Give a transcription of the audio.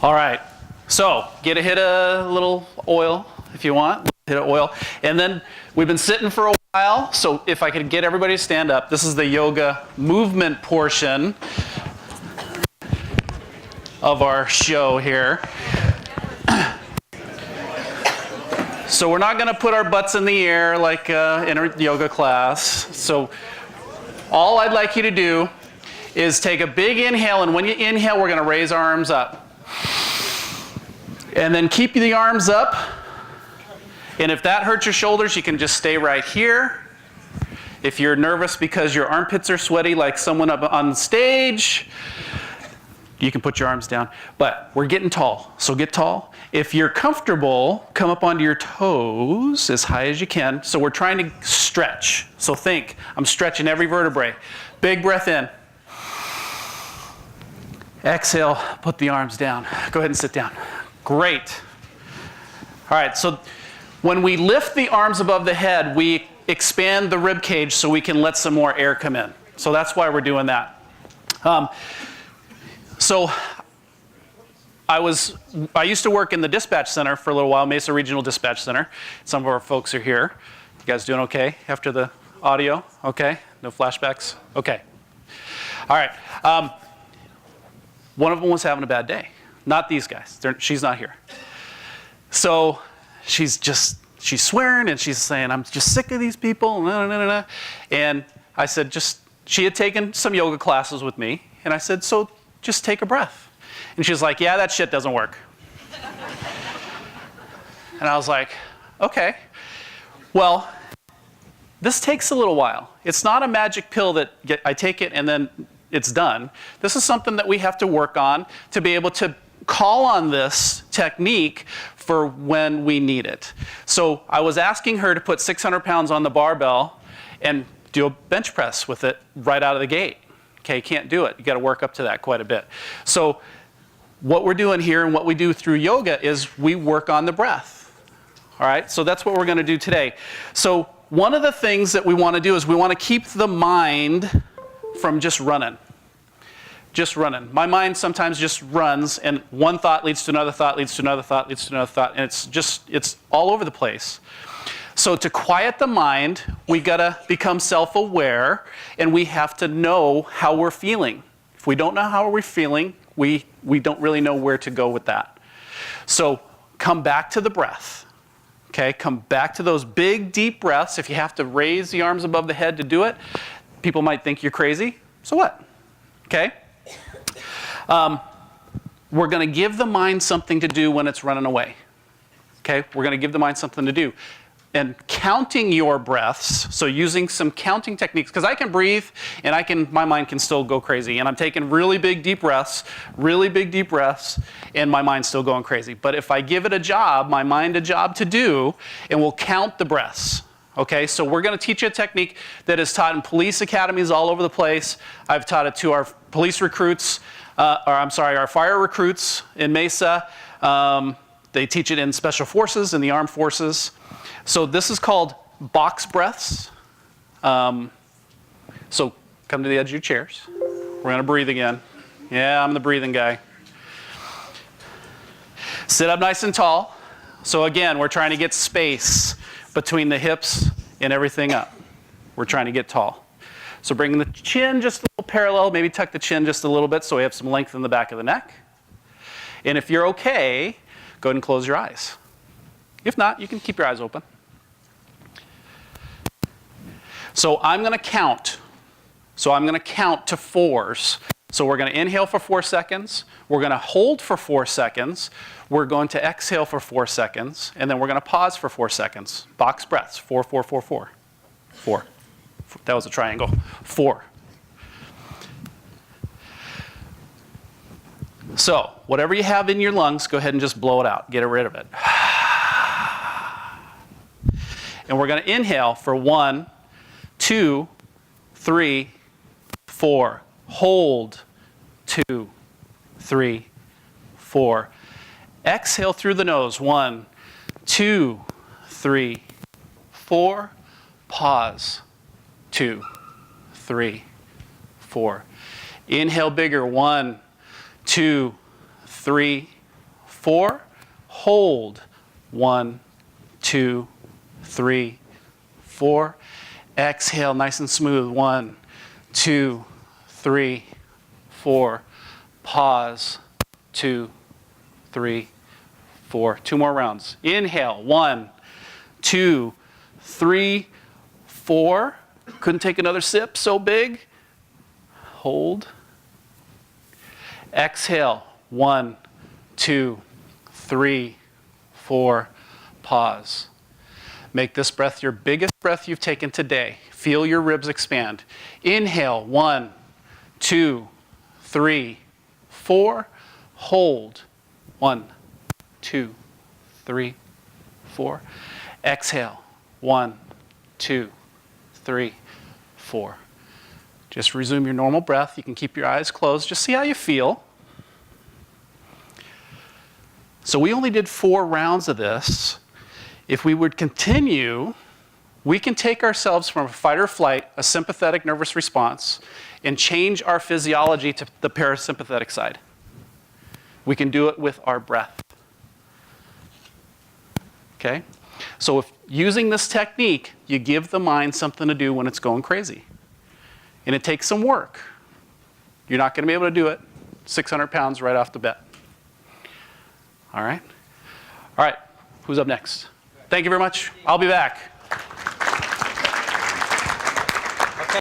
All right, so get a hit of a little oil if you want, hit of oil. And then we've been sitting for a while, so if I could get everybody to stand up, this is the yoga movement portion of our show here. So we're not going to put our butts in the air like in a yoga class. So all I'd like you to do is take a big inhale, and when you inhale, we're going to raise our arms up. And then keep the arms up. And if that hurts your shoulders, you can just stay right here. If you're nervous because your armpits are sweaty like someone up on stage, you can put your arms down. But we're getting tall, so get tall. If you're comfortable, come up onto your toes as high as you can. So we're trying to stretch. So think, I'm stretching every vertebrae. Big breath in. Exhale, put the arms down. Go ahead and sit down. Great. All right, so when we lift the arms above the head, we expand the rib cage so we can let some more air come in. So that's why we're doing that. So I used to work in the dispatch center for a little while, Mesa Regional Dispatch Center. Some of our folks are here. You guys doing okay after the audio? Okay? No flashbacks? Okay. All right. One of them was having a bad day. Not these guys. She's not here. So she's swearing and she's saying, I'm just sick of these people. Nah, nah, nah, nah. And I said, she had taken some yoga classes with me. And I said, so just take a breath. And she's like, yeah, that shit doesn't work. And I was like, okay. Well, this takes a little while. It's not a magic pill that I take it and then it's done. This is something that we have to work on to be able to call on this technique for when we need it. So I was asking her to put 600 pounds on the barbell and do a bench press with it right out of the gate. Okay, can't do it. You got to work up to that quite a bit. So what we're doing here and what we do through yoga is we work on the breath. All right, so that's what we're going to do today. So one of the things that we want to do is we want to keep the mind from just running. Just running. My mind sometimes just runs, and one thought leads to another thought, leads to another thought, leads to another thought, and it's all over the place. So to quiet the mind, we gotta become self-aware, and we have to know how we're feeling. If we don't know how we're feeling, we don't really know where to go with that. So come back to the breath. Okay, come back to those big, deep breaths. If you have to raise the arms above the head to do it, people might think you're crazy. So what? Okay? We're going to give the mind something to do when it's running away. Okay? We're going to give the mind something to do. And counting your breaths, so using some counting techniques, because I can breathe and my mind can still go crazy. And I'm taking really big deep breaths, and my mind's still going crazy. But if I give it my mind a job to do, and we'll count the breaths. Okay, so we're going to teach you a technique that is taught in police academies all over the place. I've taught it to our police recruits, our fire recruits in Mesa. They teach it in special forces, in the armed forces. So this is called box breaths. So come to the edge of your chairs. We're going to breathe again. Yeah, I'm the breathing guy. Sit up nice and tall. So again, we're trying to get space between the hips and everything up. We're trying to get tall. So bring the chin just a little parallel, maybe tuck the chin just a little bit so we have some length in the back of the neck. And if you're okay, go ahead and close your eyes. If not, you can keep your eyes open. So I'm going to count. So I'm going to count to fours. So we're going to inhale for 4 seconds. We're going to hold for 4 seconds. We're going to exhale for 4 seconds. And then we're going to pause for 4 seconds. Box breaths. 4, 4, 4, 4. 4. That was a triangle. 4. So whatever you have in your lungs, go ahead and just blow it out. Get rid of it. And we're going to inhale for 1, 2, 3, 4. Hold. 2, 3, 4. Exhale through the nose. 1, 2, 3, 4. Pause. 2, 3, 4. Inhale bigger. 1, 2, 3, 4. Hold. 1, 2, 3, 4. Exhale, nice and smooth. 1, 2, 3, 4. Pause. 2, 3, 4. 2 more rounds. Inhale. 1, 2, 3, 4. Couldn't take another sip, so big. Hold. Exhale. 1, 2, 3, 4. Pause. Make this breath your biggest breath you've taken today. Feel your ribs expand. Inhale. 1, 2, 3, 4. Hold. 1, 2, 3, 4. Exhale. 1, 2, 3, 4. Just resume your normal breath. You can keep your eyes closed. Just see how you feel. So we only did 4 rounds of this. If we would continue, we can take ourselves from a fight or flight, a sympathetic nervous response, and change our physiology to the parasympathetic side. We can do it with our breath. Okay? So if using this technique, you give the mind something to do when it's going crazy. And it takes some work. You're not going to be able to do it 600 pounds right off the bat. All right? All right. Who's up next? Thank you very much. I'll be back.